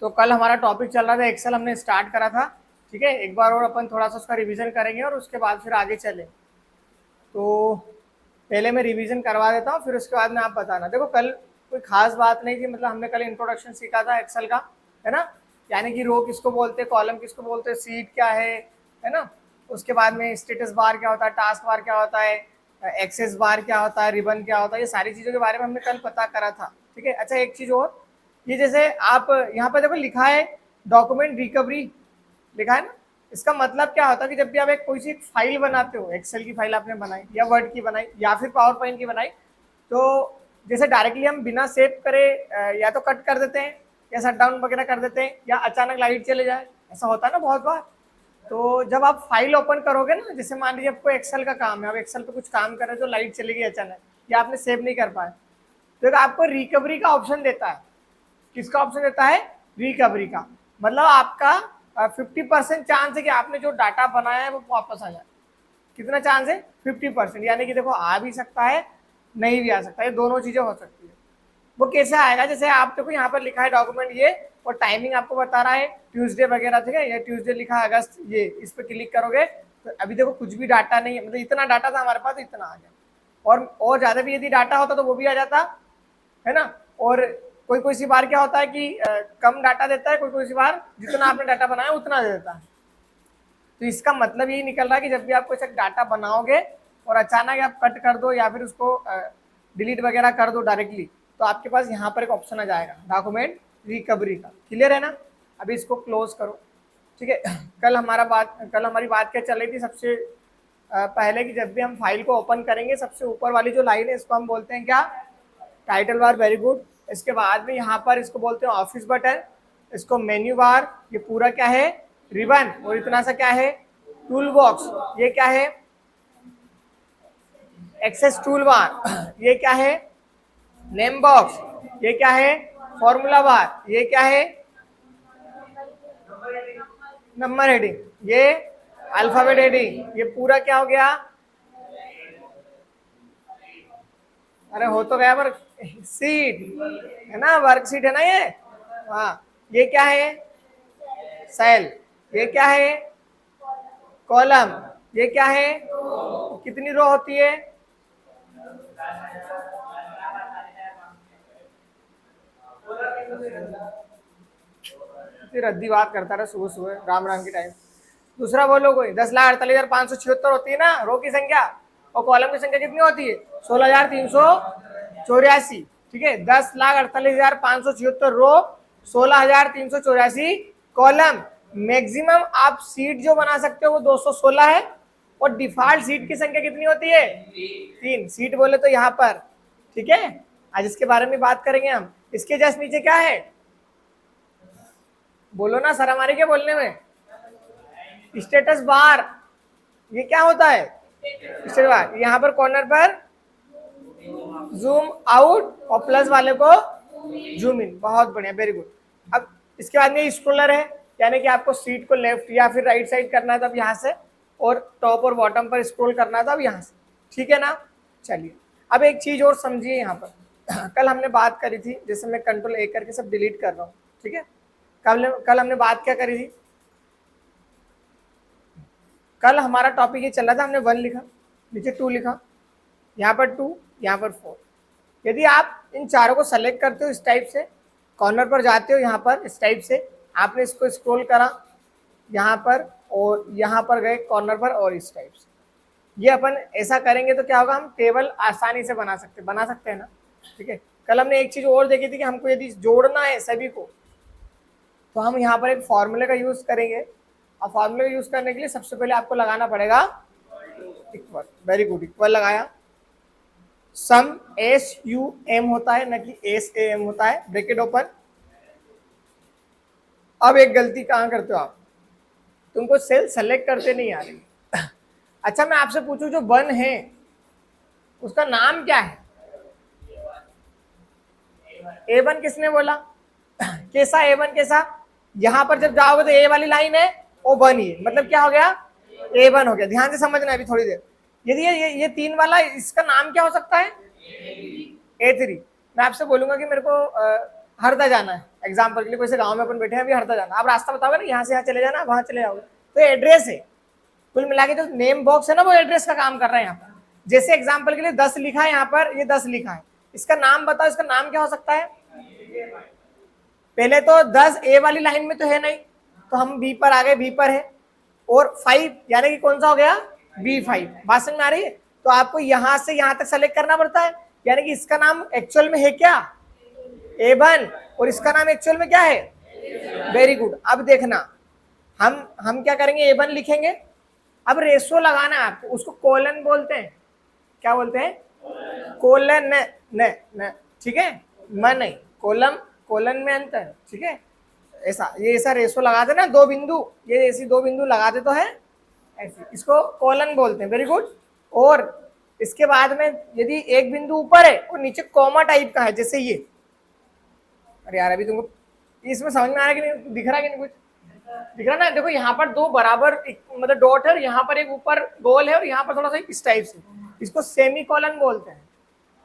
तो कल हमारा टॉपिक चल रहा था एक्सेल, हमने स्टार्ट करा था। ठीक है, एक बार और अपन थोड़ा सा उसका रिवीजन करेंगे और उसके बाद फिर आगे चलें। तो पहले मैं रिवीजन करवा देता हूँ, फिर उसके बाद में आप बताना। देखो कल कोई खास बात नहीं थी, मतलब हमने कल इंट्रोडक्शन सीखा था एक्सेल का, है ना। यानी कि रो किसको बोलते हैं, कॉलम किसको बोलते हैं, सीट क्या है ना। उसके बाद में स्टेटस बार क्या होता है, टास्क बार क्या होता है, एक्सेस बार क्या होता है, रिबन क्या होता है, ये सारी चीज़ों के बारे में हमने कल पता करा था। ठीक है। अच्छा एक चीज़ और, ये जैसे आप यहाँ पर देखो लिखा है डॉक्यूमेंट रिकवरी, लिखा है ना। इसका मतलब क्या होता है कि जब भी आप एक कोई सी फाइल बनाते हो, एक्सेल की फाइल आपने बनाई या वर्ड की बनाई या फिर पावर पॉइंट की बनाई, तो जैसे डायरेक्टली हम बिना सेव करे या तो कट कर देते हैं या शट डाउन वगैरह कर देते हैं या अचानक लाइट चले जाए, ऐसा होता है ना बहुत बार। तो जब आप फाइल ओपन करोगे ना, जैसे मान लीजिए आपको एक्सेल का काम है, आप एक्सेल पे कुछ काम कर रहे हो तो लाइट चली गई अचानक या आपने सेव नहीं कर पाए, तो आपको रिकवरी का ऑप्शन देता है। किसका ऑप्शन देता है? रिकवरी का। मतलब आपका 50% चांस है कि आपने जो डाटा बनाया है वो वापस आ जाए। कितना चांस है? 50%। यानी कि देखो आ भी सकता है, नहीं भी आ सकता है, दोनों चीजें हो सकती है। वो कैसे आएगा? जैसे आप देखो यहाँ पर लिखा है डॉक्यूमेंट ये, और टाइमिंग आपको बता रहा है ट्यूसडे वगैरह, ठीक है, ये ट्यूसडे लिखा है अगस्त, ये इस पर क्लिक करोगे तो अभी देखो कुछ भी डाटा नहीं है, मतलब इतना डाटा था हमारे पास, इतना आ गया। और ज्यादा भी यदि डाटा होता तो वो भी आ जाता, है ना। और कोई कोई सी बार क्या होता है कि कम डाटा देता है, कोई कोई सी बार जितना आपने डाटा बनाया उतना दे देता है। तो इसका मतलब यही निकल रहा है कि जब भी आप कोई सा डाटा बनाओगे और अचानक आप कट कर दो या फिर उसको डिलीट वगैरह कर दो डायरेक्टली, तो आपके पास यहाँ पर एक ऑप्शन आ जाएगा डॉक्यूमेंट रिकवरी का। क्लियर है ना? अभी इसको क्लोज करो। ठीक है। कल हमारी बात क्या चल रही थी? सबसे पहले कि जब भी हम फाइल को ओपन करेंगे, सबसे ऊपर वाली जो लाइन है इसको हम बोलते हैं क्या? Title bar. Very good. इसके बाद में यहाँ पर इसको बोलते हैं ऑफिस बटन, इसको मेन्यू बार, ये पूरा क्या है? रिबन। और इतना सा क्या है? Tool box. ये क्या है? Access tool bar. ये क्या है? Name box. ये क्या है? Formula bar. ये क्या है? Number heading. ये अल्फाबेट हेडिंग। ये पूरा क्या हो गया? अरे हो तो गया पर सीट है ना, वर्क सीट है ना ये। हाँ। ये क्या है? सेल। ये क्या है? कॉलम। ये क्या है? कितनी रो होती है? रद्दी बात करता रहा सुबह सुबह राम राम के टाइम। दूसरा बोलो कोई। 10,48,576 होती है ना रो की संख्या, और कॉलम की संख्या कितनी होती है? 16,384। ठीक है, 10,48,576 रो, 16,384 कॉलम। मैक्सिमम आप सीट जो बना सकते हो वो 216 है, और डिफॉल्ट सीट की संख्या कितनी होती है? 3 सीट बोले तो यहाँ पर। ठीक है, आज इसके बारे में बात करेंगे हम। इसके जस्ट नीचे क्या है? बोलो ना, सर हमारे क्या बोलने में? Status bar. ये क्या होता है? Status bar. यहाँ पर कॉर्नर पर जूम आउट और प्लस वाले को जूम इन। बहुत बढ़िया, वेरी गुड। अब इसके बाद में स्क्रोलर है, यानी कि आपको सीट को लेफ्ट या फिर राइट साइड करना है तब यहाँ से, और टॉप और बॉटम पर स्क्रॉल करना था अब यहाँ से। ठीक है ना? चलिए अब एक चीज और समझिए यहाँ पर। कल हमने बात करी थी, जैसे मैं कंट्रोल ए करके सब डिलीट कर रहा हूँ। ठीक है, कल हमने बात क्या करी थी? कल हमारा टॉपिक ये चल रहा था, हमने 1 लिखा, नीचे 2 लिखा, यहाँ पर 2, यहाँ पर 4। यदि आप इन चारों को सेलेक्ट करते हो इस टाइप से, कॉर्नर पर जाते हो यहाँ पर इस टाइप से, आपने इसको स्क्रॉल करा यहाँ पर और यहाँ पर गए कॉर्नर पर और इस टाइप से, ये अपन ऐसा करेंगे तो क्या होगा? हम टेबल आसानी से बना सकते हैं ना। ठीक है, कल हमने एक चीज और देखी थी कि हमको यदि जोड़ना है सभी को, तो हम यहाँ पर एक फॉर्मूले का यूज करेंगे, और फॉर्मूले का यूज करने के लिए सबसे पहले आपको लगाना पड़ेगा इक्वल। वेरी गुड, इक्वल लगाया। सम SUM होता है, न कि SAM होता है। Bracket open. अब एक गलती कहाँ करते हो आप? तुमको सेल सेलेक्ट करते नहीं आ रही। अच्छा मैं आपसे पूछूं, जो 1 है उसका नाम क्या है? A1 किसने बोला? कैसा A1? कैसा? यहां पर जब जाओगे तो A वाली लाइन है, वो 1 ही है, मतलब क्या हो गया? A1 हो गया। ध्यान से समझना अभी थोड़ी देर। यदि ये 3 वाला, इसका नाम क्या हो सकता है? A3। मैं आपसे बोलूंगा कि मेरे को हरदा जाना है एग्जाम्पल के लिए, कोई से गांव में अपन बैठे हैं, अभी हरदा जाना, आप रास्ता बताओगे ना, यहाँ से यहाँ चले जाना, वहां चले जाओगे, तो एड्रेस है। कुल मिला के जो नेम बॉक्स है ना, वो एड्रेस का काम कर रहा है यहाँ पर। जैसे एग्जाम्पल के लिए 10 लिखा है यहाँ पर, ये 10 लिखा है, इसका नाम बताओ, इसका नाम क्या हो सकता है? पहले तो 10 ए वाली लाइन में तो है नहीं, तो हम बी पर आ गए, बी पर है, और 5 यानी कि कौन सा हो गया? B5। बात समझ में आ रही है? तो आपको यहां से यहां तक सेलेक्ट करना पड़ता है, यानी कि इसका नाम एक्चुअल में है क्या? A1, और इसका नाम एक्चुअल में क्या है? Very good. अब देखना, हम क्या करेंगे, A1 लिखेंगे, अब रेशो लगाना है आपको, उसको कोलन बोलते हैं। क्या बोलते हैं? कोलन। न ठीक है, म नहीं, कोलन में अंतर, ठीक है। ऐसा, ये ऐसा रेशो लगा दे ना, 2 बिंदु, ये ऐसी 2 बिंदु लगा दे तो है ऐसे, इसको कोलन बोलते हैं। Very good. और इसके बाद में यदि एक बिंदु ऊपर है और नीचे कॉमा टाइप का है, जैसे ये, अरे यार अभी तुमको इसमें समझ में आ रहा है कि नहीं? दिख रहा है कि नहीं? कुछ दिख रहा ना? देखो यहाँ पर 2 बराबर मतलब डॉट है, यहाँ पर एक ऊपर गोल है, और यहाँ पर थोड़ा सा इस टाइप से, इसको सेमी कॉलन बोलते हैं।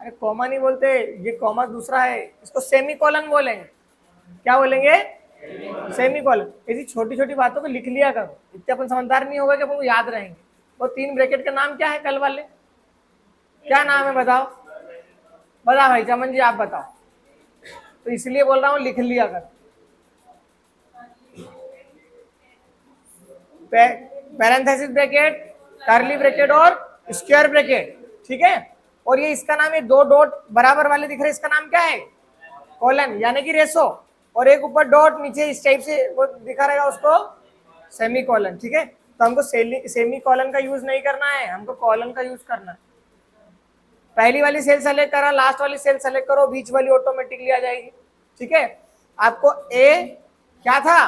अरे कॉमा नहीं बोलते, ये कॉमा दूसरा है, इसको सेमी कॉलन बोलेंगे। क्या बोलेंगे? Semi colon. ऐसी छोटी छोटी बातों को लिख लिया करो, इतने अपन समझदार नहीं होगा कि अपन को याद रहेंगे। वो 3 ब्रैकेट का नाम क्या है कल वाले? क्या नाम है बताओ? बताओ भाई चमन जी, आप बताओ। तो इसलिए बोल रहा हूँ लिख लिया कर। पैरेंथेसिस ब्रैकेट, कर्ली ब्रैकेट और स्क्वायर ब्रैकेट, ठीक है। और ये इसका नाम है, 2 डॉट बराबर वाले दिख रहे हैं, इसका नाम क्या है? कॉलन, यानी कि रेशो, और एक ऊपर डॉट नीचे इस टाइप से वो दिखा रहेगा, उसको सेमी कॉलन, ठीक है। तो हमको सेमी कॉलन का यूज नहीं करना है, हमको कॉलन का यूज करना है। पहली वाली सेल सेलेक्ट करा, लास्ट वाली सेल सेलेक्ट करो, बीच वाली ऑटोमेटिकली आ जाएगी, ठीक है। आपको ए क्या था?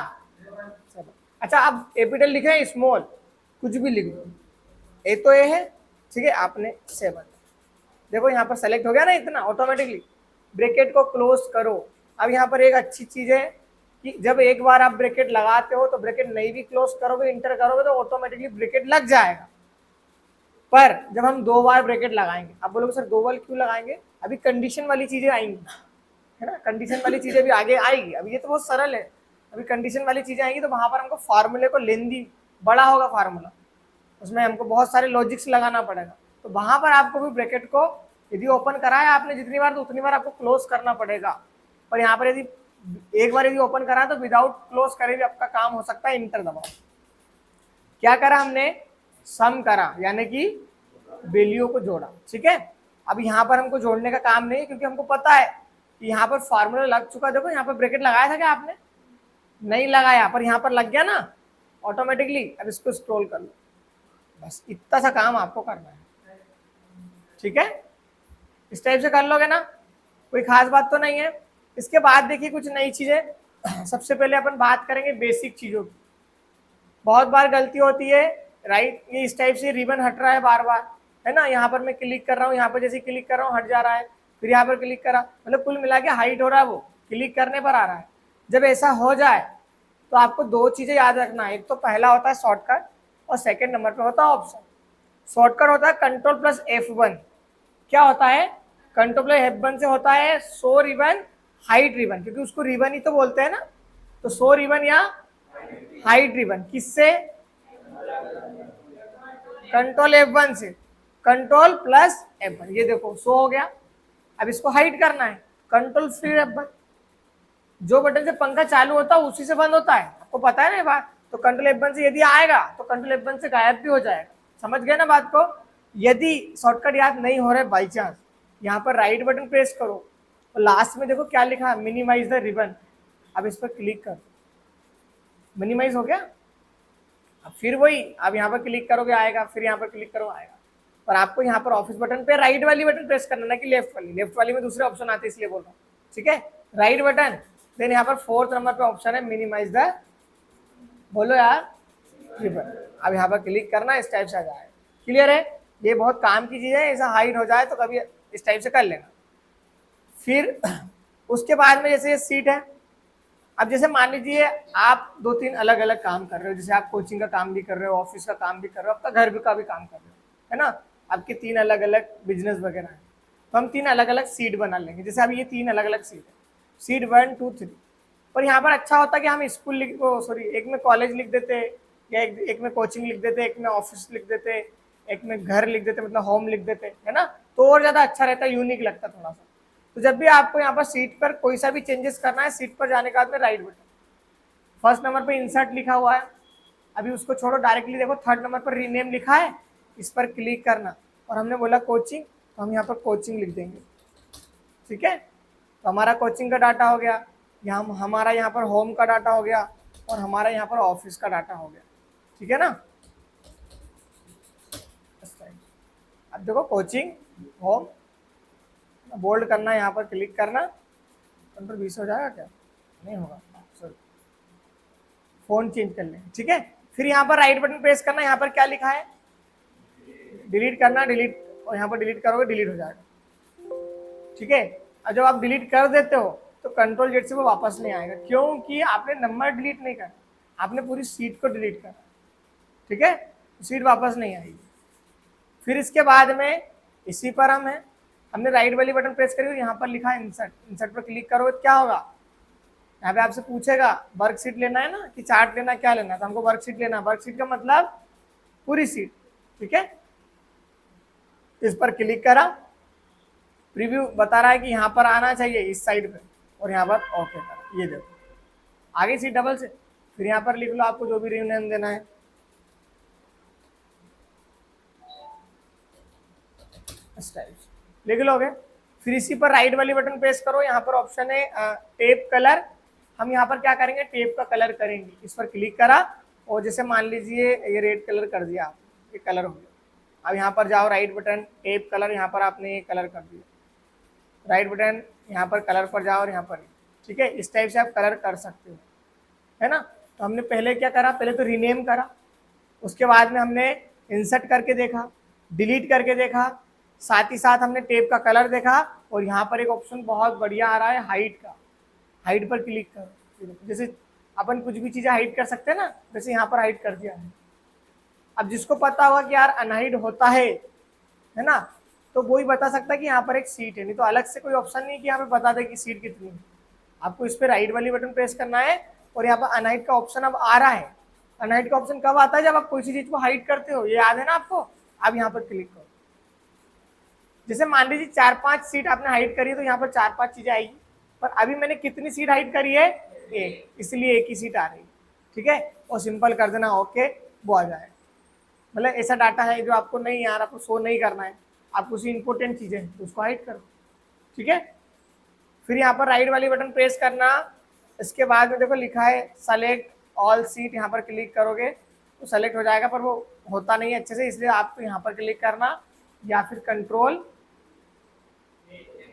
अच्छा, अब कैपिटल लिखे स्मॉल, कुछ भी लिख दो, ए तो ए है, ठीक है। आपने 7, देखो यहाँ पर सेलेक्ट हो गया ना इतना ऑटोमेटिकली। ब्रैकेट को क्लोज करो। अब यहाँ पर एक अच्छी चीज है कि जब एक बार आप ब्रैकेट लगाते हो तो ब्रैकेट नहीं भी क्लोज करोगे, इंटर करोगे तो ऑटोमेटिकली ब्रैकेट लग जाएगा। पर जब हम 2 बार ब्रैकेट लगाएंगे, आप बोलोगे सर 2 बार क्यों लगाएंगे? अभी कंडीशन वाली चीजें आएंगी, है ना, कंडीशन वाली चीजें भी आगे आएगी। अभी ये तो बहुत सरल है, अभी कंडीशन वाली चीजें आएंगी तो वहां पर हमको फार्मूले को लेंदी बड़ा होगा फार्मूला, उसमें हमको बहुत सारे लॉजिक्स लगाना पड़ेगा। तो वहां पर आपको भी ब्रैकेट को यदि ओपन करा है आपने जितनी बार, तो उतनी बार आपको क्लोज करना पड़ेगा। और यहाँ पर यदि एक बार यदि ओपन करा तो विदाउट क्लोज करे भी आपका काम हो सकता है। इंटर दबाओ। क्या करा हमने? सम करा, यानी कि वैल्यू को जोड़ा, ठीक है। अब यहाँ पर हमको जोड़ने का काम नहीं है, क्योंकि हमको पता है कि यहाँ पर फार्मूला लग चुका है। देखो यहाँ पर ब्रैकेट लगाया था क्या आपने? नहीं लगाया, पर यहाँ पर लग गया ना ऑटोमेटिकली। अब इसको स्क्रॉल कर लो, बस इतना सा काम आपको करना है, ठीक है। इस टाइप से कर लोगे ना, कोई खास बात तो नहीं है। इसके बाद देखिए कुछ नई चीजें। सबसे पहले अपन बात करेंगे बेसिक चीजों की। बहुत बार गलती होती है, राइट, ये इस टाइप से रिबन हट रहा है बार बार, है ना। यहाँ पर मैं क्लिक कर रहा हूँ, यहाँ पर जैसे क्लिक कर रहा हूँ हट जा रहा है, फिर यहाँ पर क्लिक करा, मतलब कुल मिला के हाइट हो रहा है, वो क्लिक करने पर आ रहा है। जब ऐसा हो जाए तो आपको 2 चीजें याद रखना है। एक तो पहला होता है शॉर्टकट, और सेकेंड नंबर पर होता है ऑप्शन। शॉर्टकट होता है Ctrl+F1। क्या होता है? Ctrl+F1 से होता है शो रिबन, हाइट रिबन, क्योंकि उसको रिबन ही तो बोलते हैं ना। तो शो रिबन या हाइट रिबन किससे? Ctrl+F1 से। Ctrl+F1, ये देखो शो हो गया। अब इसको हाइड करना है, Ctrl+F1। जो बटन से पंखा चालू होता है उसी से बंद होता है, आपको पता है ना ये बात। तो Ctrl+F1 से यदि आएगा तो Ctrl+F1 से गायब भी हो जाएगा। समझ गए ना बात को? यदि शॉर्टकट याद नहीं हो रहा है बाई चांस, यहाँ पर राइट बटन प्रेस करो और लास्ट में देखो क्या लिखा है, मिनिमाइज द रिबन। अब इस पर क्लिक कर, मिनिमाइज हो गया। अब फिर वही, अब यहाँ पर क्लिक करोगे आएगा, फिर यहाँ पर क्लिक करो आएगा। पर आपको यहाँ पर ऑफिस बटन पे राइट वाली बटन प्रेस करना, ना कि लेफ्ट वाली। लेफ्ट वाली में दूसरे ऑप्शन आते हैं, इसलिए बोल रहा हूँ, ठीक है। राइट बटन, देन यहाँ पर 4th नंबर पे ऑप्शन है मिनिमाइज द, बोलो यार, रिबन। अब यहाँ पर क्लिक करना, इस टाइप से आ जाएगा। क्लियर है? ये बहुत काम की चीज है, ऐसा हाइड हो जाए तो कभी इस टाइप से कर लेना। फिर उसके बाद में जैसे ये सीट है, अब जैसे मान लीजिए आप 2-3 अलग अलग काम कर रहे हो, जैसे आप कोचिंग का काम भी कर रहे हो, ऑफिस का काम भी कर रहे हो, आपका घर का भी काम कर रहे हो, है ना। आपके 3 अलग अलग बिजनेस वगैरह है, तो हम 3 अलग अलग सीट बना लेंगे। जैसे अभी ये 3 अलग अलग सीट है, सीट 1 2 3। पर यहाँ पर अच्छा होता कि हम स्कूल लिख सॉरी एक में कॉलेज लिख देते, या एक में कोचिंग लिख देते, एक में ऑफिस लिख देते, एक में घर लिख देते, मतलब होम लिख देते, है ना, तो और ज़्यादा अच्छा रहता, यूनिक लगता थोड़ा सा। तो जब भी आपको यहाँ पर सीट पर कोई सा भी चेंजेस करना है, सीट पर जाने के बाद में राइट बटन, फर्स्ट नंबर पर इंसर्ट लिखा हुआ है, अभी उसको छोड़ो, डायरेक्टली देखो थर्ड नंबर पर रीनेम लिखा है, इस पर क्लिक करना, और हमने बोला कोचिंग, तो हम यहाँ पर कोचिंग लिख देंगे। ठीक है, तो हमारा कोचिंग का डाटा हो गया, यहाँ हमारा यहाँ पर होम का डाटा हो गया, और हमारा यहाँ पर ऑफिस का डाटा हो गया। ठीक है ना, अब देखो कोचिंग, होम, बोल्ड करना, यहाँ पर क्लिक करना, कंट्रोल 20 हो जाएगा क्या, नहीं होगा, सॉरी, फोन चेंज कर लेंगे। ठीक है, फिर यहाँ पर राइट बटन प्रेस करना, यहाँ पर क्या लिखा है, डिलीट करना, डिलीट, और यहाँ पर डिलीट करोगे डिलीट हो जाएगा। ठीक है, और जब आप डिलीट कर देते हो तो कंट्रोल जेड से वो वापस नहीं आएगा, क्योंकि आपने नंबर डिलीट नहीं करना, आपने पूरी सीट को डिलीट करना। ठीक है, सीट वापस नहीं आएगी। फिर इसके बाद में इसी पर हम है, हमने राइट वाली बटन प्रेस करी, यहाँ पर लिखा है इंसर्ट, इंसर्ट पर क्लिक करोगे तो क्या होगा, यहाँ पे आपसे पूछेगा वर्कशीट लेना है ना कि चार्ट लेना, क्या लेना है, तो हमको वर्कशीट लेना है। वर्कशीट का मतलब पूरी सीट। ठीक है, इस पर क्लिक करा, प्रीव्यू बता रहा है कि यहाँ पर आना चाहिए इस साइड पे, और यहाँ पर ओके करा, ये देखो आगे सीट डबल से। फिर यहाँ पर लिख लो आपको जो भी रीनेम देना है, लिख लोगे। फिर इसी पर राइट वाली बटन प्रेस करो, यहाँ पर ऑप्शन है टेप कलर, हम यहाँ पर क्या करेंगे, टेप का कलर करेंगे। इस पर क्लिक करा, और जैसे मान लीजिए ये रेड कलर कर दिया आप, ये कलर हो गया। अब यहाँ पर जाओ, राइट बटन टेप कलर, यहाँ पर आपने ये कलर कर दिया, राइट बटन यहाँ पर कलर पर जाओ, और यहाँ पर। ठीक है, इस टाइप से आप कलर कर सकते हो, है ना। तो हमने पहले क्या करा, पहले तो रीनेम करा, उसके बाद में हमने इंसर्ट करके देखा, डिलीट करके देखा, साथ ही साथ हमने टेप का कलर देखा, और यहाँ पर एक ऑप्शन बहुत बढ़िया आ रहा है हाइट का, हाइट पर क्लिक करो। जैसे अपन कुछ भी चीज़ें हाइड कर सकते हैं ना, जैसे यहाँ पर हाइड कर दिया है। अब जिसको पता होगा कि यार अनहाइड होता है ना, तो वो ही बता सकता है कि यहाँ पर एक सीट है, नहीं तो अलग से कोई ऑप्शन नहीं कि यहाँ पे बता दे कि सीट कितनी है। आपको इस पर राइट वाली बटन प्रेस करना है, और यहाँ पर अनहाइड का ऑप्शन अब आ रहा है। अनहाइड का ऑप्शन कब आता है, जब आप कोई सी चीज को हाइड करते हो, ये याद है ना आपको। अब यहाँ पर क्लिक करो, जैसे मान लीजिए 4-5 सीट आपने हाइड करी है, तो यहाँ पर 4-5 चीजें आएगी, पर अभी मैंने कितनी सीट हाइड करी है, एक, इसलिए एक ही सीट आ रही है। ठीक है, और सिंपल कर देना ओके, वो आ जाए। मतलब ऐसा डाटा है जो आपको नहीं यार आपको शो नहीं करना है, आपको उसी इंपॉर्टेंट चीजें तो उसको हाइड करो। ठीक है, फिर यहाँ पर राइट वाली बटन प्रेस करना, इसके बाद में देखो लिखा है सेलेक्ट ऑल सीट, यहाँ पर क्लिक करोगे तो सेलेक्ट हो जाएगा, पर वो होता नहीं है अच्छे से, इसलिए आपको यहाँ पर क्लिक करना, या फिर कंट्रोल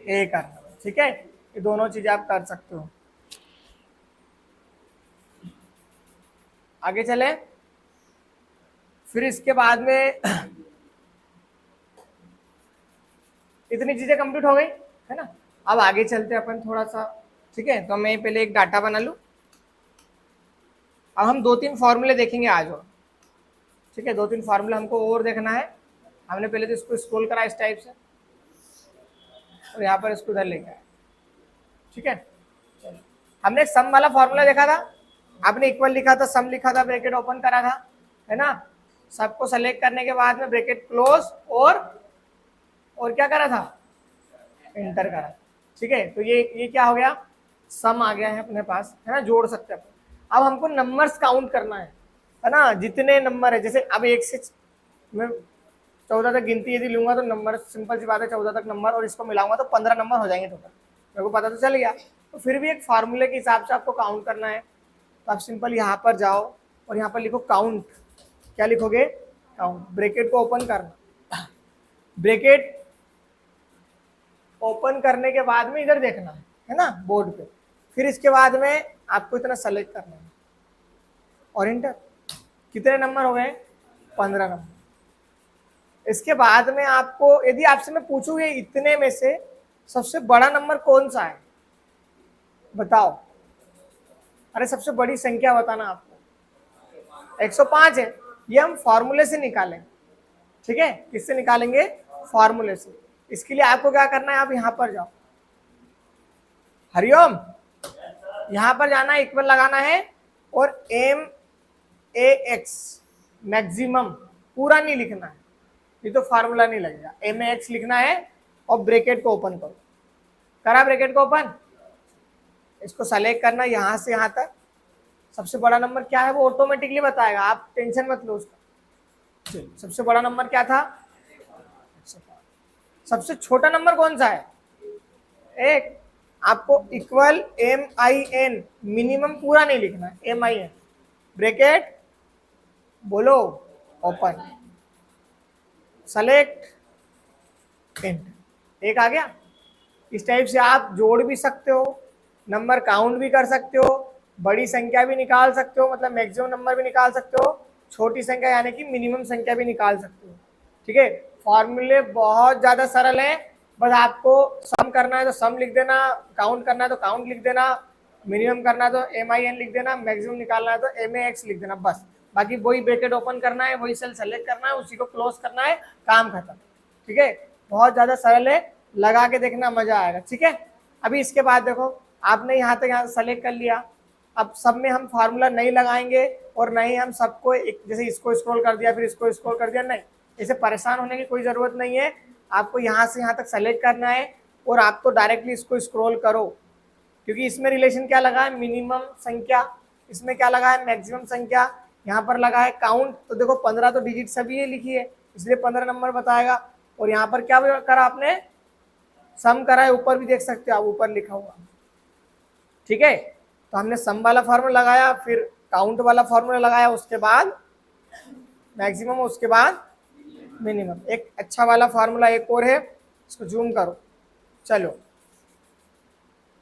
ए करना। ठीक है, ये दोनों चीजें आप कर सकते हो। आगे चले, फिर इसके बाद में इतनी चीजें कंप्लीट हो गई है ना। अब आगे चलते अपन थोड़ा सा। ठीक है, तो मैं पहले एक डाटा बना लूं। अब हम 2-3 फॉर्मूले देखेंगे आज और। ठीक है, 2-3 फॉर्मूला हमको और देखना है। हमने पहले तो इसको स्क्रॉल करा इस टाइप से, और यहाँ पर इसको इधर लेके आए। ठीक है, हमने सम वाला फॉर्मूला देखा था, आपने इक्वल लिखा था, सम लिखा था, ब्रैकेट ओपन करा था, है ना। सबको सेलेक्ट करने के बाद में ब्रैकेट क्लोज, और क्या करा था, एंटर करा। ठीक है, तो ये क्या हो गया, सम आ गया है अपने पास, है ना, जोड़ सकते हैं। अब हमको नंबर्स काउंट करना है ना, जितने नंबर है, जैसे अब 1 से मैं 14 तक गिनती यदि लूंगा तो नंबर, सिंपल सी बात है 14 तक नंबर, और इसको मिलाऊंगा तो 15 नंबर हो जाएंगे टोटल, मेरे को पता तो चल गया। तो फिर भी एक फार्मूले के हिसाब से आपको काउंट करना है, तो आप सिंपल यहाँ पर जाओ, और यहाँ पर लिखो काउंट। क्या लिखोगे, काउंट, ब्रैकेट को ओपन करना, ब्रैकेट ओपन करने के बाद में इधर देखना है ना, बोर्ड पे। फिर इसके बाद में आपको इतना सेलेक्ट करना है, और इंटर। कितने नंबर हो गए, 15 नंबर। इसके बाद में आपको, यदि आपसे मैं पूछूं ये इतने में से सबसे बड़ा नंबर कौन सा है, बताओ। अरे सबसे बड़ी संख्या बताना आपको, 105 है। ये हम फॉर्मूले से निकालेंगे। ठीक है, किससे निकालेंगे, फॉर्मूले से। इसके लिए आपको क्या करना है, आप यहाँ पर जाओ, हरिओम, यहां पर जाना है, इक्वल लगाना है और एम ए एक्स मैक्सिमम पूरा नहीं लिखना है, ये तो फार्मूला नहीं लगेगा, एम ए एक्स लिखना है और ब्रैकेट को ओपन करो। करा ब्रैकेट को ओपन, इसको सेलेक्ट करना यहां से यहां तक, सबसे बड़ा नंबर क्या है वो ऑटोमेटिकली बताएगा, आप टेंशन मत लो उसका। सबसे बड़ा नंबर क्या था, सबसे छोटा नंबर कौन सा है, एक। आपको equal M I N, minimum पूरा नहीं लिखना है, एम आई एन ब्रैकेट बोलो ओपन, सेलेक्ट एंड, एक आ गया। इस टाइप से आप जोड़ भी सकते हो, नंबर काउंट भी कर सकते हो, बड़ी संख्या भी निकाल सकते हो, मतलब मैक्सिमम नंबर भी निकाल सकते हो, छोटी संख्या यानी कि मिनिमम संख्या भी निकाल सकते हो। ठीक है, फॉर्मूले बहुत ज़्यादा सरल है, बस आपको सम करना है तो सम लिख देना, काउंट करना है तो काउंट लिख देना, मिनिमम करना है तो एम आई एन लिख देना, मैक्सिमम निकालना है तो एम ए एक्स लिख देना, बस। बाकी वही ब्रैकेट ओपन करना है, वही सेल सेलेक्ट करना है, उसी को क्लोज करना है, काम खत्म। ठीक है, बहुत ज़्यादा सरल है, लगा के देखना, मजा आएगा। ठीक है, अभी इसके बाद देखो, आपने यहाँ तक यहाँ सेलेक्ट कर लिया, अब सब में हम फार्मूला नहीं लगाएंगे और नहीं हम सबको एक, जैसे इसको स्क्रॉल कर दिया फिर इसको स्क्रॉल कर दिया, नहीं, इसे परेशान होने की कोई ज़रूरत नहीं है। आपको यहाँ से यहाँ तक सेलेक्ट करना है और आप तो डायरेक्टली इसको स्क्रॉल करो, क्योंकि इसमें रिलेशन क्या लगा है, मिनिमम संख्या, इसमें क्या लगा है, मैक्सिमम संख्या, यहाँ पर लगा है काउंट, तो देखो 15 तो डिजिट सभी है लिखी है, इसलिए 15 नंबर बताएगा। और यहाँ पर क्या करा आपने, सम करा है, ऊपर भी देख सकते हो आप, ऊपर लिखा हुआ। ठीक है, तो हमने सम वाला फार्मूला लगाया, फिर काउंट वाला फार्मूला लगाया, उसके बाद मैक्सिमम, उसके बाद मिनिमम। एक अच्छा वाला फार्मूला एक और है, इसको जूम करो, चलो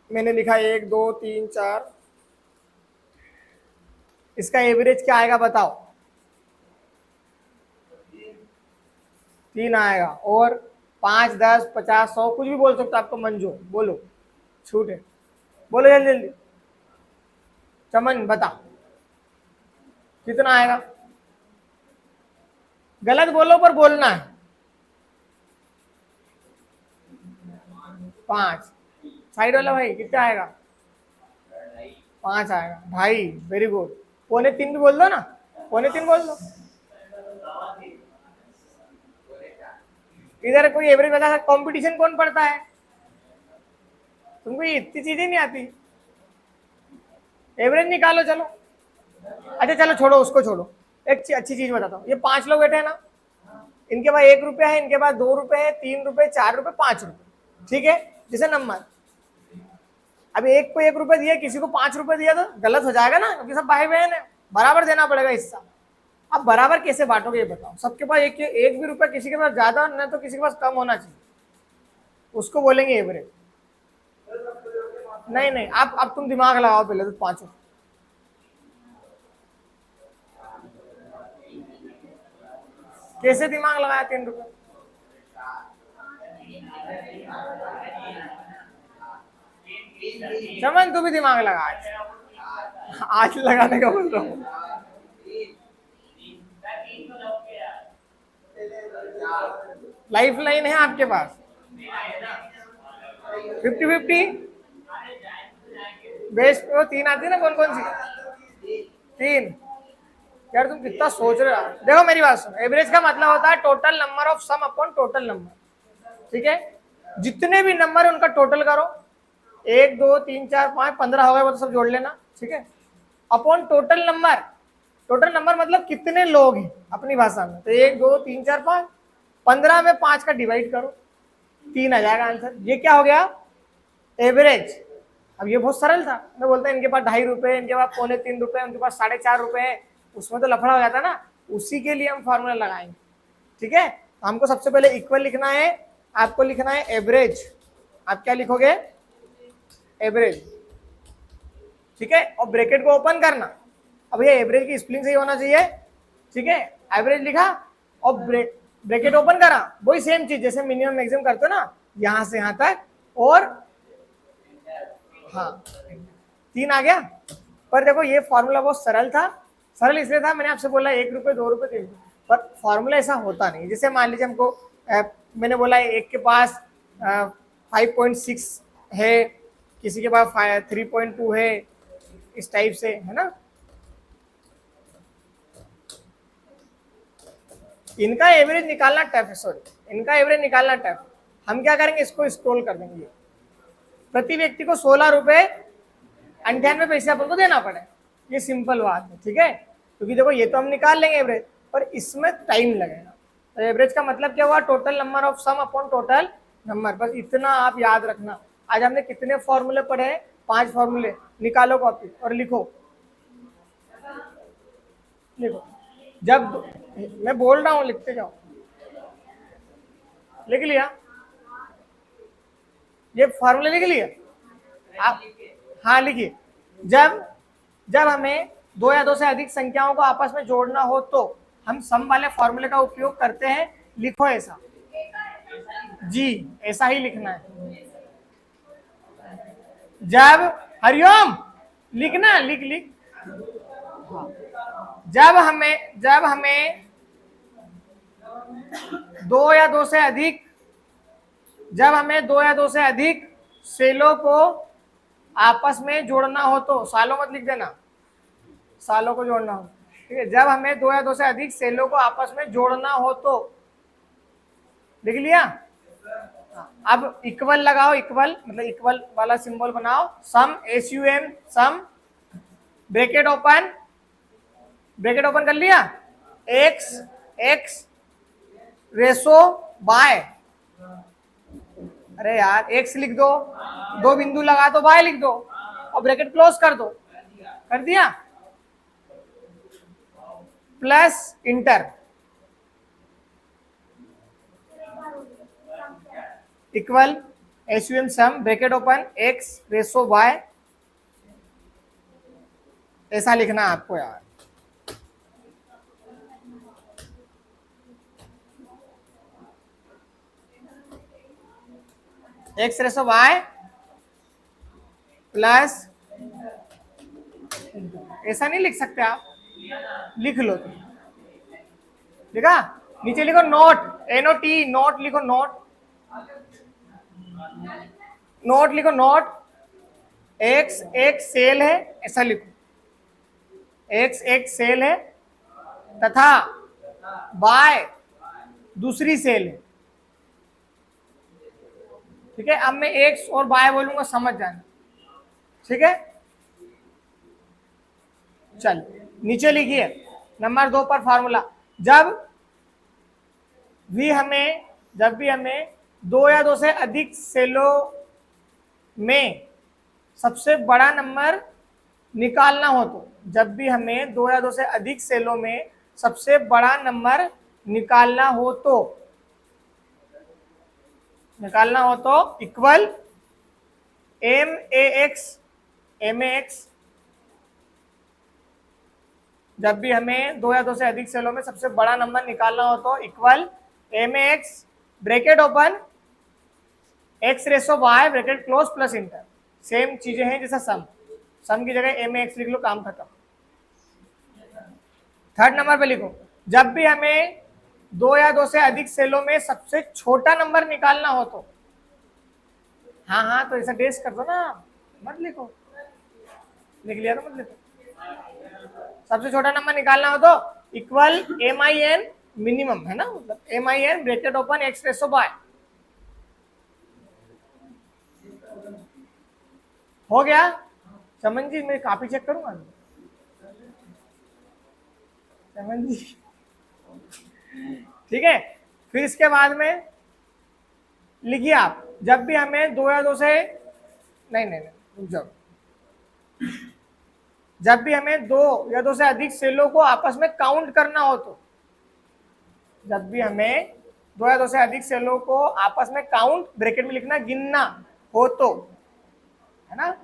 मैंने लिखा 1 2 3 4, इसका एवरेज क्या आएगा बताओ, 3 आएगा, और 5 10 50 100 कुछ भी बोल सकते हो, आपको मंजूर, बोलो, छूट है, बोलो जल्दी जल्दी, चमन बता कितना आएगा, गलत बोलो पर बोलना है। 5, साइड वाला भाई कितना आएगा, 5 आएगा, 2.5, वेरी गुड, 2.25 भी बोल दो ना, 2.25 बोल दो। इधर कोई एवरेज बता सकता, कंपटीशन कौन पढ़ता है, तुमको ये इतनी चीजें नहीं आती, एवरेज निकालो चलो। अच्छा चलो छोड़ो, उसको छोड़ो, एक अच्छी चीज बताता हूँ, ये 5 लोग बैठे हैं ना, इनके पास 1 रुपया है, इनके पास 2 रुपए है, 3 रुपए, 4 रुपए, 5 रुपए, ठीक है, जैसे नंबर। अब एक को 1 रुपए दिया, किसी को 5 रुपए दिया, तो गलत हो जाएगा ना, क्योंकि सब भाई बहन है, बराबर देना पड़ेगा हिस्सा। अब बराबर कैसे बांटोगे ये बताओ, सबके पास एक भी रुपया, किसी के पास ज्यादा न तो किसी के पास कम होना चाहिए, उसको बोलेंगे एवरेज। नहीं नहीं, अब तुम दिमाग लगाओ पहले तो, 5 कैसे दिमाग लगाया, 3 रुपए, चमन तू भी दिमाग लगा, आज लगाने का बोल रहा हूँ। लाइफ लाइन है आपके पास, 50-50 बेस्ट, वो 3 आती है ना, कौन कौन सी, 3। यार तुम कितना सोच रहे हो, देखो मेरी बात सुनो, एवरेज का मतलब होता है total number of some upon total number. ठीक है, जितने भी नंबर है उनका टोटल करो, 1 2 3 4 5 15 हो गए, वो तो सब जोड़ लेना। ठीक है, upon total number, total number मतलब कितने लोग हैं अपनी भाषा में, तो 1 2 3 4 5, 15 में 5 का डिवाइड करो, 3 आ जाएगा आंसर। ये क्या हो गया, एवरेज। अब ये बहुत सरल था, मैं बोलता इनके पास 2.5 रुपए, इनके पास 2.25 रुपए, उनके पास 4.5 रुपए है, उसमें तो लफड़ा हो जाता ना, उसी के लिए हम फार्मूला लगाएंगे। ठीक है, तो हमको सबसे पहले इक्वल लिखना है, आपको लिखना है एवरेज, आप क्या लिखोगे, एवरेज। ठीक है, और ब्रैकेट को ओपन करना, अब ये एवरेज की स्पेलिंग सही होना चाहिए। ठीक है, एवरेज लिखा और ब्रैकेट ओपन करा, वही सेम चीज जैसे मिनिमम मैक्सिमम करते हो ना, यहां से यहां तक, और हाँ 3 आ गया। पर देखो ये फॉर्मूला बहुत सरल था, सरल इसलिए था, मैंने आपसे बोला 1 रुपए 2 रुपए 3 रुपए, पर फॉर्मूला ऐसा होता नहीं। जैसे मान लीजिए हमको मैंने बोला एक के पास 5.6 है, किसी के पास 3.2 है, इस टाइप से, है ना। इनका एवरेज निकालना टफ है, सॉरी, इनका एवरेज निकालना टफ। हम क्या करेंगे, इसको स्क्रॉल कर देंगे। प्रति व्यक्ति को 16 रुपए 98 पैसे अपन को देना पड़े, ये सिंपल बात है, ठीक है। क्योंकि देखो ये तो हम निकाल लेंगे एवरेज, पर इसमें टाइम लगेगा। तो एवरेज का मतलब क्या हुआ, total number of some upon total number, बस इतना आप याद रखना। आज हमने कितने फॉर्मूले पढ़े हैं, 5 फॉर्मूले। निकालो कॉपी और लिखो, लिखो। जब मैं बोल रहा हूं लिखते जाओ। लिख लिया, ये फॉर्मूले लिख लिया आप? हाँ लिखिए। जब जब हमें 2 या 2 से अधिक संख्याओं को आपस में जोड़ना हो तो हम सम वाले फॉर्मूले का उपयोग करते हैं। लिखो ऐसा जी, ऐसा ही लिखना है। जब हरिओम लिखना, लिख लिख। हाँ। जब हमें 2 या 2 से अधिक जब हमें 2 या 2 से अधिक सेलों को आपस में जोड़ना हो तो, सालों मत लिख देना, सालों को जोड़ना हो, ठीक है। जब हमें 2 या 2 से अधिक सेलों को आपस में जोड़ना हो तो, लिख लिया। अब इक्वल लगाओ, इक्वल मतलब इक्वल वाला सिंबल बनाओ। सम, SUM, सम, ब्रैकेट ओपन कर लिया, x रेशो बाय, अरे यार x लिख दो, 2 बिंदु लगा दो, y लिख दो और ब्रैकेट क्लोज कर दो, कर दिया, प्लस इंटर, इक्वल SUM सम bracket open x ratio y, ऐसा लिखना है आपको यार। x रेशो y प्लस, ऐसा नहीं लिख सकते आप, लिख लो तुम, लिखा। नीचे लिखो नोट, NOT, नोट लिखो, नोट लिखो, नोट x एक सेल है, ऐसा लिखो, x एक सेल है तथा y दूसरी सेल है, ठीक है। अब मैं x और y बोलूंगा, समझ जाना, ठीक है। चल नीचे लिखिए नंबर 2 पर फॉर्मूला। जब भी हमें 2 या 2 से अधिक सेलों में सबसे बड़ा नंबर निकालना हो तो, जब भी हमें 2 या 2 से अधिक सेलों में सबसे बड़ा नंबर निकालना हो तो इक्वल MAX, जब भी हमें 2 या 2 से अधिक सेलों में सबसे बड़ा नंबर निकालना हो तो equal MAX bracket open x ratio y bracket close plus inter. Same चीजें हैं जैसा सम की जगह MAX लिख लो, काम खत्म। थर्ड नंबर पे लिखो, जब भी हमें 2 या 2 से अधिक सेलों में सबसे छोटा नंबर निकालना हो तो, हाँ तो ऐसा डेस कर दो ना, मत लिखो, लिख लिया तो मत लिखो। सबसे छोटा नंबर निकालना हो तो इक्वल MIN मिनिमम, है ना, मतलब MIN bracket open x ratio y। हो गया। चमन जी मैं कॉपी चेक करूंगा, चमन जी, ठीक है। फिर इसके बाद में लिखिए आप, जब भी हमें 2 या 2 से नहीं रुक जाओ, जब भी हमें 2 या 2 से अधिक सेलों को आपस में काउंट करना हो तो, जब भी हमें 2 या 2 से अधिक सेलों को आपस में काउंट, ब्रैकेट में लिखना, गिनना हो तो, है ना,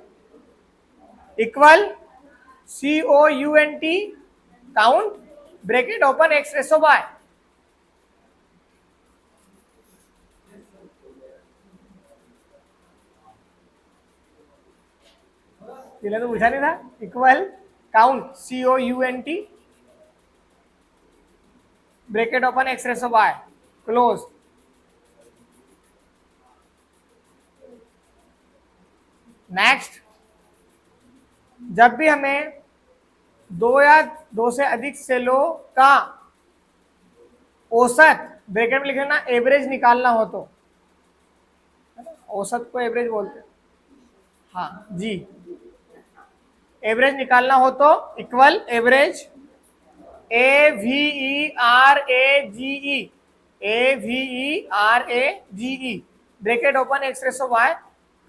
equal COUNT count bracket open x ratio y। तो पूछा नहीं था, equal count COUNT bracket open x ratio y close. Next, जब भी हमें दो या दो से अधिक सेलों का औसत ब्रैकेट में लिखना एवरेज निकालना हो तो, औसत को एवरेज बोलते हैं, हाँ जी, एवरेज निकालना हो तो equal average AVERAGE, AVERAGE, bracket open x रेस ऑफ y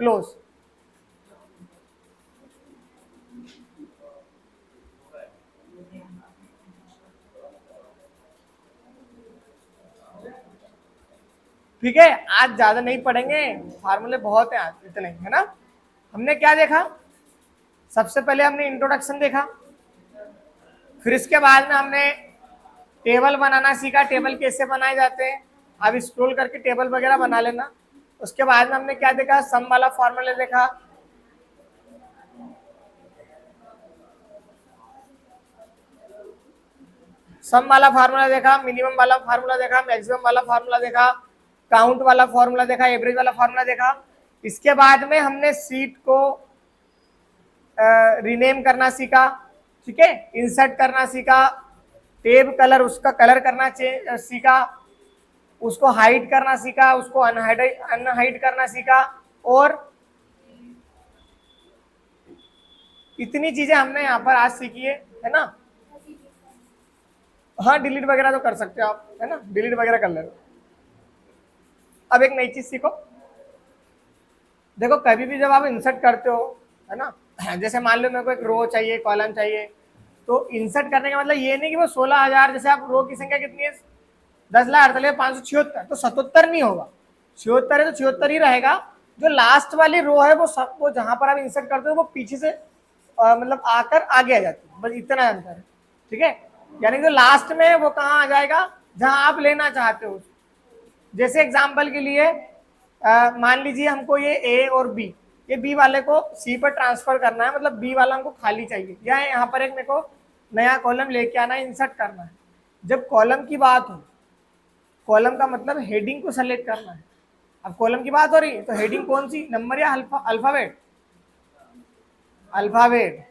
क्लोज। ठीक है, आज ज्यादा नहीं पढ़ेंगे, फार्मूले बहुत हैं आज, इतने है ना। हमने क्या देखा, सबसे पहले हमने इंट्रोडक्शन देखा, फिर इसके बाद में हमने टेबल बनाना सीखा, टेबल कैसे बनाए जाते हैं, अब स्क्रॉल करके टेबल वगैरह बना लेना। उसके बाद में हमने क्या देखा, सम वाला फॉर्मूला देखा, सम वाला फार्मूला देखा, मिनिमम वाला फार्मूला देखा, मैक्सिमम वाला फार्मूला देखा, काउंट वाला फार्मूला देखा, एवरेज वाला फार्मूला देखा। इसके बाद में हमने सीट को रीनेम करना सीखा, ठीक है, इंसर्ट करना सीखा, टेब कलर उसका कलर करना सीखा, उसको हाइड करना सीखा, उसको अनहाइड करना सीखा, और इतनी चीजें हमने यहाँ पर आज सीखी है ना। हाँ, डिलीट वगैरह तो कर सकते हो आप, है ना, डिलीट वगैरह कर लेना। अब एक नई चीज सीखो, देखो कभी भी जब आप इंसर्ट करते हो, है ना, जैसे मान लो मेरे को एक रो चाहिए, कॉलम चाहिए, तो इंसर्ट करने का मतलब ये नहीं कि वो 16,000, जैसे आप रो की संख्या कितनी है, 10,576, तो 77 नहीं होगा, 76 है तो 76 ही रहेगा। जो लास्ट वाली रो है वो जहां पर आप इंसर्ट करते हो वो पीछे से मतलब आकर आगे आ जाती है, बस इतना अंतर है, ठीक है। यानी जो लास्ट में वो कहाँ आ जाएगा, जहां आप लेना चाहते हो। जैसे एग्जाम्पल के लिए मान लीजिए हमको ये ए और बी, ये बी वाले को सी पर ट्रांसफर करना है, मतलब बी वाला हमको खाली चाहिए, या यहाँ पर एक मेरे को नया कॉलम लेके आना है, इंसर्ट करना है। जब कॉलम की बात हो, कॉलम का मतलब हेडिंग को सेलेक्ट करना है। अब कॉलम की बात हो रही है तो हेडिंग कौन सी, नंबर या अल्फाबेट, अल्फाबेट,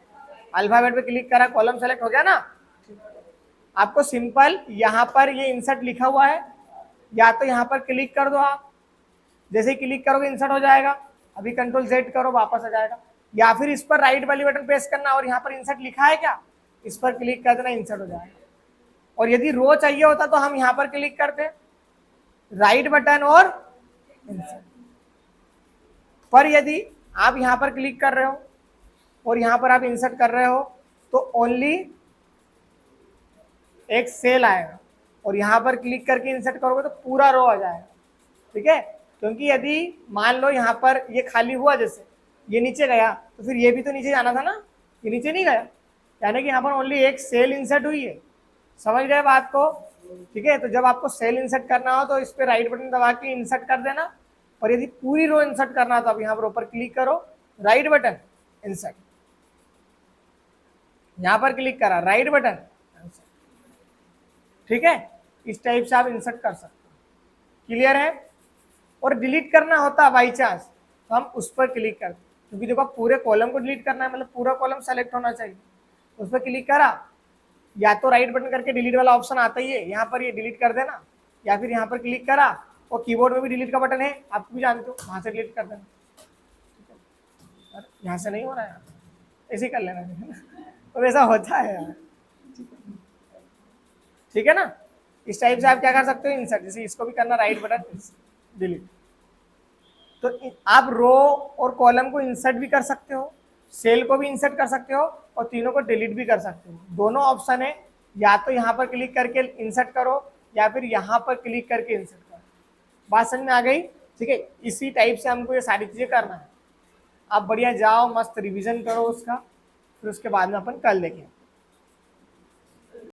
अल्फाबेट पे क्लिक करा, कॉलम सेलेक्ट हो गया ना। आपको सिंपल यहाँ पर ये इंसर्ट लिखा हुआ है, या तो यहाँ पर क्लिक कर दो आप, जैसे ही क्लिक करोगे इंसर्ट हो जाएगा, अभी कंट्रोल Z करो वापस आ जाएगा, या फिर इस पर राइट वाली बटन प्रेस करना और यहाँ पर इंसर्ट लिखा है क्या, इस पर क्लिक कर देना, इंसर्ट हो जाएगा। और यदि रो चाहिए होता तो हम यहाँ पर क्लिक करते, राइट बटन और इंसर्ट। पर यदि आप यहाँ पर क्लिक कर रहे हो और यहाँ पर आप इंसर्ट कर रहे हो तो ओनली एक सेल आएगा, और यहाँ पर क्लिक करके इंसर्ट करोगे तो पूरा रो आ जाएगा, ठीक है। क्योंकि यदि मान लो यहाँ पर ये खाली हुआ, जैसे ये नीचे गया, तो फिर ये भी तो नीचे जाना था ना, ये नीचे नहीं गया, यानी कि यहाँ पर ओनली एक सेल इंसर्ट हुई है। समझ गए बात को, ठीक है। तो जब आपको सेल इंसर्ट करना हो तो इस पर राइट बटन दबा के इंसर्ट कर देना, और यदि पूरी रो इंसर्ट करना हो तो आप यहाँ पर ऊपर क्लिक करो, राइट बटन इंसर्ट, यहाँ पर क्लिक करा, राइट बटन, ठीक है। इस टाइप से आप इंसर्ट कर सकते हो, क्लियर है। और डिलीट करना होता बाई चांस तो हम उस पर क्लिक करते, क्योंकि देखो पूरे कॉलम को डिलीट करना है, मतलब पूरा कॉलम सेलेक्ट होना चाहिए, उस पर क्लिक करा, या तो राइट बटन करके डिलीट वाला ऑप्शन आता ही है, यहाँ पर ये डिलीट कर देना, या फिर यहाँ पर क्लिक करा, और कीबोर्ड में भी डिलीट का बटन है, आप भी जानते हो, वहां से डिलीट कर देना, यहाँ से नहीं हो रहा है, ऐसे कर लेना, तो ऐसा होता है यार, ठीक है ना। इस टाइप से आप क्या कर सकते हो, इंसर्ट, जैसे इसको भी करना, राइट बटन डिलीट। तो आप रो और कॉलम को इंसर्ट भी कर सकते हो, सेल को भी इंसर्ट कर सकते हो, और तीनों को डिलीट भी कर सकते हो। दोनों ऑप्शन है, या तो यहाँ पर क्लिक करके इंसर्ट करो, या फिर यहाँ पर क्लिक करके इंसर्ट करो। बात समझ में आ गई, ठीक है। इसी टाइप से हमको ये सारी चीजें करना है। आप बढ़िया जाओ, मस्त रिवीजन करो उसका, फिर उसके बाद में अपन कल देखें।